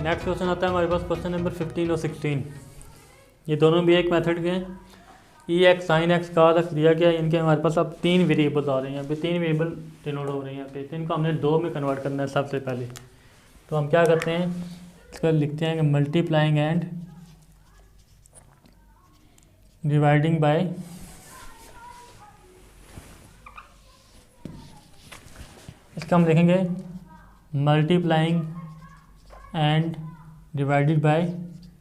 Next question आता है हमारे पास क्वेश्चन नंबर 15 और 16। ये दोनों भी एक मेथड के हैं। ई एक्स साइन एक्स का तक दिया गया है। इनके हमारे पास अब 3 वेरिएबल्स आ रहे हैं, यहाँ पे 3 वेरिएबल डिनोट हो रहे हैं यहाँ पे। तो इनको हमने 2 में कन्वर्ट करना है सबसे पहले। तो हम क्या करते हैं, इसका लिखते हैं कि मल्टीप्लाइंग एंड डिवाइडिंग बाय इसका हम लिखेंगे मल्टीप्लाइंग एंड डिवाइडेड बाय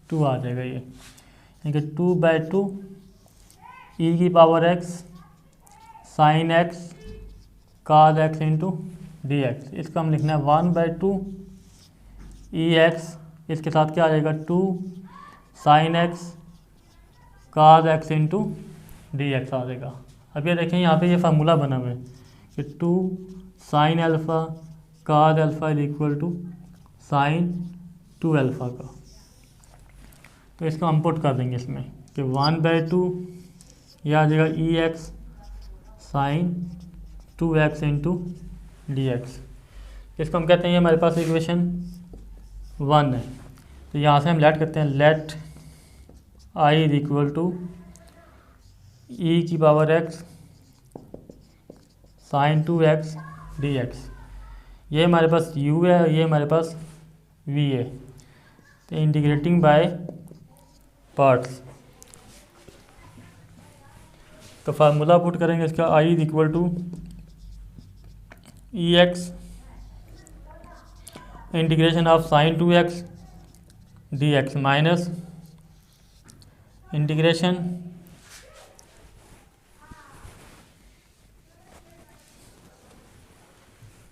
2 आ जाएगा ये, यानी कि 2/2 ई की power x sign x cos x into d x. इसका हम लिखना है 1/2 ई एक्स, इसके साथ क्या आ जाएगा 2 sine x cos x into d x आ जाएगा। अब ये देखें यहाँ पे ये फार्मूला बना हुआ है कि 2 sine alpha cos alpha is equal to sine 2 alpha का। तो इसको हम पुट कर देंगे इसमें कि 1/2 यह आ जाएगा e x sine 2x into d x. इसको हम कहते हैं हमारे पास इक्वेशन 1 है। तो यहाँ से हम लेट करते हैं let I is equal to e की power x sine 2x d x. ये हमारे पास u है और ये हमारे पास v है। तो इंटीग्रेटिंग बाय पार्ट्स, तो फार्मूला पुट करेंगे इसका i is equal to e x integration of sine 2x d x minus integration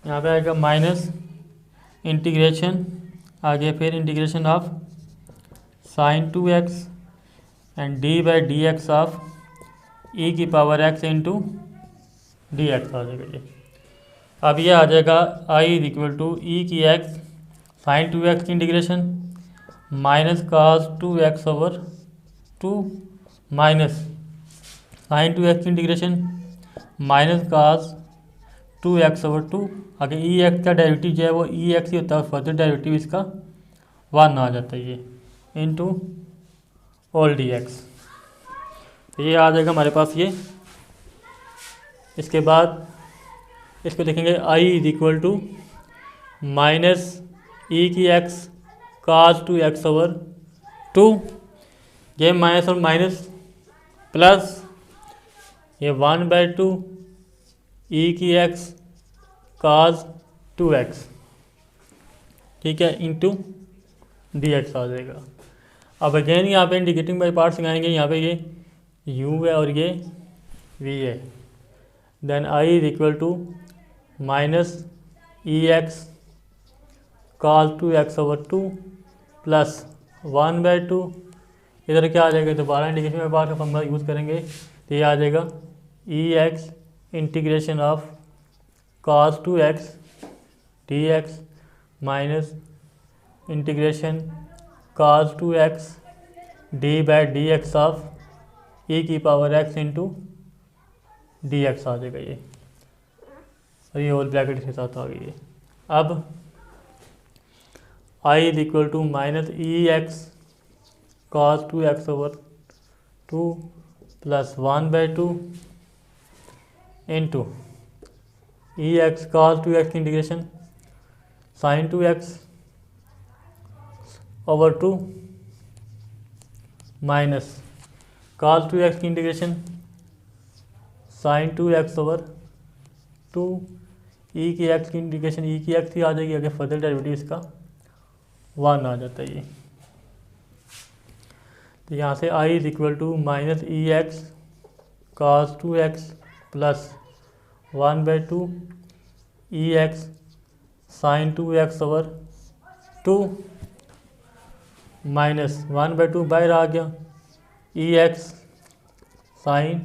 यहाँ पे आएगा माइनस इंटीग्रेशन आगे फिर integration of sine 2x and d by d x of e की power x into d x आ जाएगा ये। अब ये आ जाएगा I is equal to e की एक्स साइन 2x की integration minus cos 2x over 2 minus sine 2x की integration minus cos 2x over 2। आगे ई एक्स का डेरिवेटिव जो है वो ई एक्स ही होता है, फर्दर डेरिवेटिव इसका 1 आ जाता है ये इंटू ऑल डी एक्स। तो ये आ जाएगा हमारे पास ये। इसके बाद इसको लिखेंगे आई इज इक्वल टू माइनस ई की एक्स काज 2x ओवर 2, ये माइनस और माइनस प्लस ये 1/2 ई की एक्स काज 2x, ठीक है, इंटू डी एक्स आ जाएगा। अब अगेन यहाँ पे इंटीग्रेटिंग बाई पार्ट्स लगाएंगे, यहाँ पे ये u है और ये v है। Then i is equal to minus e x cos 2x over 2 plus 1/2, इधर क्या आ जाएगा, दोबारा इंटीग्रेशन बाई पार्ट्स का फॉर्मूला यूज़ करेंगे तो ये आ जाएगा e x integration of cos 2x d x minus integration cos 2x d by d x of e की power x into d x आ जाएगा ये, और ये होल ब्रैकेट के साथ आ गई है। अब i is equal to minus e x cos 2x over 2 plus 1/2 into e x cos 2x की integration sine 2x over 2 minus cos 2x की इंटीग्रेशन साइन 2x ओवर 2 ई की एक्स की इंटीग्रेशन ई की एक्स ही आ जाएगी, अगर फर्दर डेरिवेटिव इसका 1 आ जाता है ये। तो यहाँ से i is equal to minus e x cos 2x plus 1/2 e x sine 2x over 2 minus 1/2 बाहर आ गया e x sine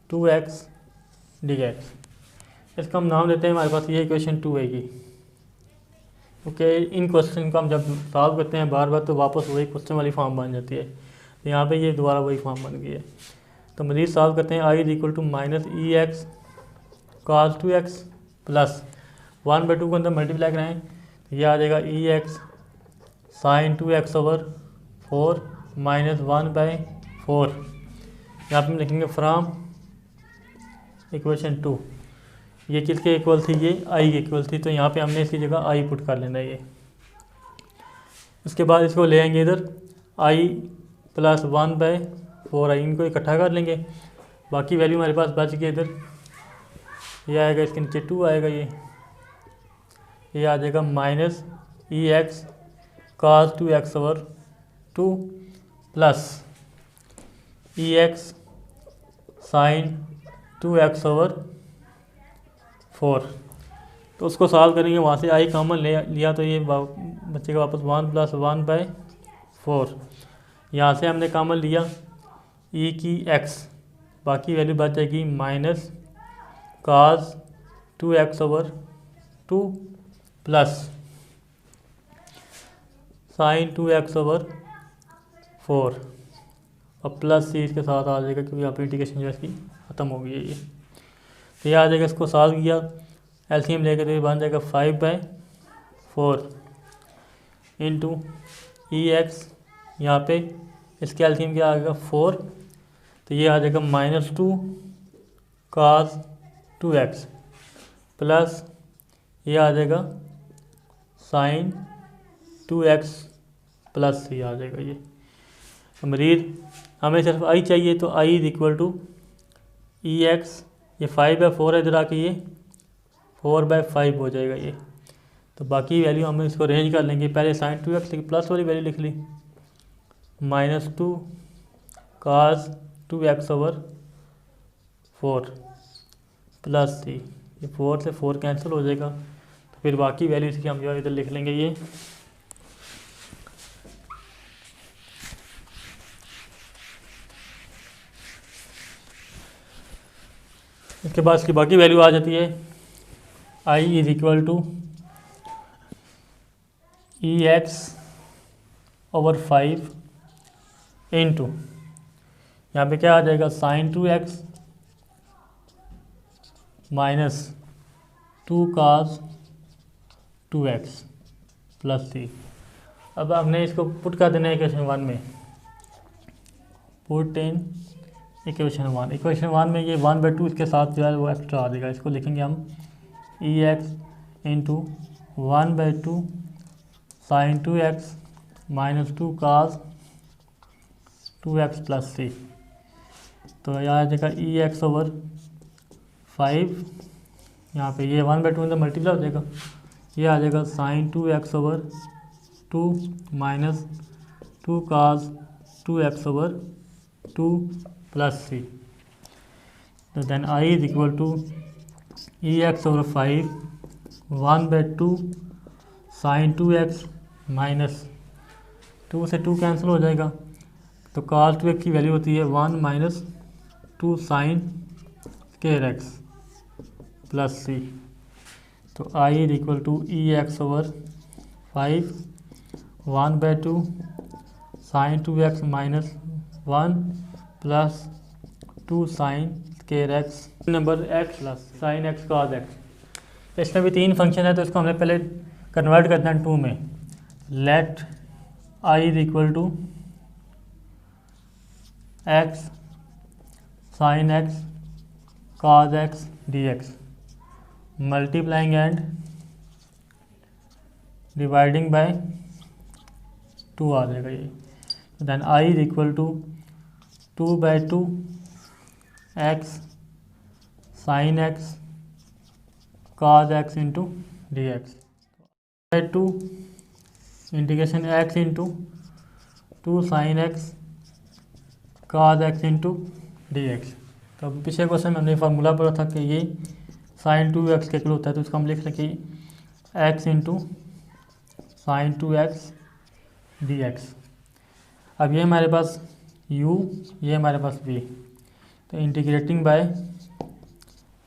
2x d x. इसका हम नाम देते हैं, हमारे पास ये इक्वेशन 2 है ये। ओके, इन क्वेश्चन को हम जब सॉल्व करते हैं बार बार तो वापस वही क्वेश्चन वाली फॉर्म बन जाती है। तो यहाँ पे ये दोबारा वही फॉर्म बन गई है। तो मज़ीद सॉल्व करते हैं, I is equal to minus e x cos 2x plus 1/2 को अंदर मल्टीप्लाई कराएँ तो ये आ जाएगा ई एक्स साइन 2x/4 -1/4। यहाँ पे हम लिखेंगे फ्राम इक्वेशन 2। ये किसके इक्वल थी? ये आई के इक्वल थी, तो यहाँ पे हमने इसकी जगह आई पुट कर लेना है ये। उसके बाद इसको ले आएंगे इधर आई + 1/4 आई, इनको इकट्ठा कर लेंगे। बाकी वैल्यू हमारे पास बच गई इधर, ये आएगा, इसके नीचे 2 आएगा, ये आ जाएगा -EX cos 2x/2 plus EX sin 2x/4। तो उसको सॉल्व करेंगे, वहाँ से आई कॉमन लिया तो ये बचेगा वापस 1 + 1/4। यहाँ से हमने कॉमन लिया e की x, बाकी वैल्यू बच जाएगी -cos 2x/2 plus sin 2x/4 और प्लस सी इसके साथ आ जाएगा, क्योंकि यहाँ पे इंटीग्रेशन जो है इसकी ख़त्म हो गई है ये। तो ये आ जाएगा, इसको सॉल्व किया, एलसीएम लेके तो ये बन जाएगा 5/4 इंटू EX, यहाँ पे इसके एलसीएम क्या आ जाएगा 4, तो ये आ जाएगा -2 cos 2x प्लस ये आ जाएगा sin 2x प्लस ये आ जाएगा। ये मरीज हमें सिर्फ आई चाहिए, तो आई = EX, ये 5/4 है, इधर आके ये 4/5 हो जाएगा ये। तो बाकी वैल्यू हम इसको रेंज कर लेंगे, पहले sin 2x लिखी, प्लस वाली वैल्यू लिख ली, -2 cos 2x/4 प्लस सी, ये 4 से 4 कैंसिल हो जाएगा, तो फिर बाकी वैल्यू इसकी हम जो इधर लिख लेंगे ये। इसके बाद इसकी बाकी वैल्यू आ जाती है I = EX/5 इंटू, यहाँ पे क्या आ जाएगा sin 2x -2 cos 2x plus सी। अब हमने इसको पुट कर देना है इक्वेशन 1 में, पुट इन इक्वेशन 1। इक्वेशन 1 में ये 1/2 इसके साथ जो है वो एक्स्ट्रा आ जाएगा, इसको लिखेंगे हम EX × 1/2 sin 2x -2 cos 2x plus सी। तो यहाँ आ जाएगा EX/5, यहाँ पे ये 1/2 अंदर मल्टीप्लाई हो जाएगा, ये आ जाएगा sin 2x/2 -2 cos 2x/2 plus सी। तो then I = EX/5 1/2 sin 2x -2 से 2 कैंसिल हो जाएगा, तो cos 2x की वैल्यू होती है 1 - 2 sin x प्लस सी। तो I = EX/5 1/2 sin 2x -1 plus 2 sin x number x plus sin x cos x। तो इसमें भी 3 फंक्शन है, तो इसको हमने पहले कन्वर्ट करना है 2 में। Let I = x sin x cos x dx multiplying and dividing by 2 आ जाएगा ये। Then I = 2/2 x sin x cos x into dx by 2 integration x into 2 sin x cos x into dx। तो पिछले question में हमने formula पढ़ा था कि ये sin 2x के इक्वल होता है, तो इसको हम लिख लें कि x into sin 2x dx। अब ये हमारे पास u, ये हमारे पास v, तो इंटीग्रेटिंग बाय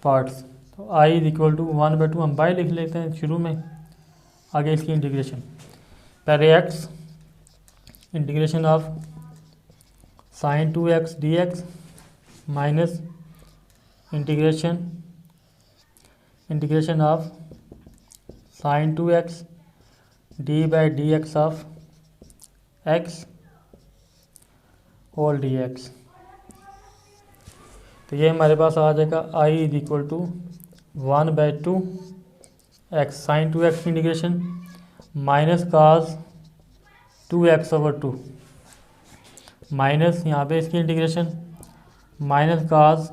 पार्ट्स, तो I = 1/2 हम बाय लिख लेते हैं शुरू में, आगे इसकी इंटीग्रेशन, पहले x integration of sin 2x dx minus integration of sin 2x d/dx of x whole d x. तो ये हमारे पास आ जाएगा I is equal to 1/2 x sine 2x की इंटीग्रेशन माइनस काज 2x/2 माइनस यहाँ पे इसकी इंटीग्रेशन माइनस काज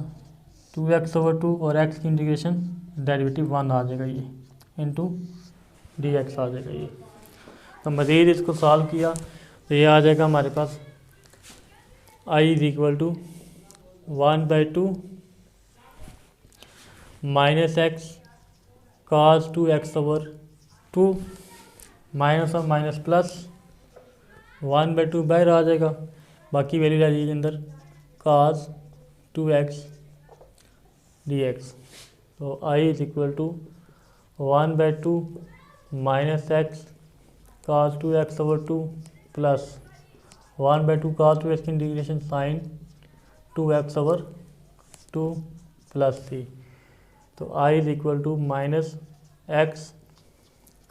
2x/2 और x की इंटीग्रेशन डेरिवेटिव 1 आ जाएगा ये इंटू डी एक्स आ जाएगा ये। तो मज़ीद इसको सॉल्व किया तो ये आ जाएगा हमारे पास I is equal to 1/2 minus x cos 2x/2 minus और माइनस प्लस 1/2 बाहर आ जाएगा, बाकी वैल्यू रह जाएगी अंदर काज 2x dx। तो I is equal to 1/2 minus x cos 2x/2 plus 1/2 cos 2x की इंटीग्रेशन साइन 2x/2 प्लस 3। तो I is equal to minus x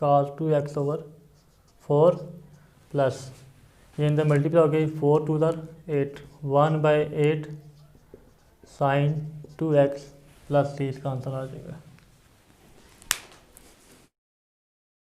cos 2x/4 plus ये अंदर मल्टीप्लाई हो गई 4 2 8 1/8 साइन 2x प्लस 3 इसका आंसर आ जाएगा।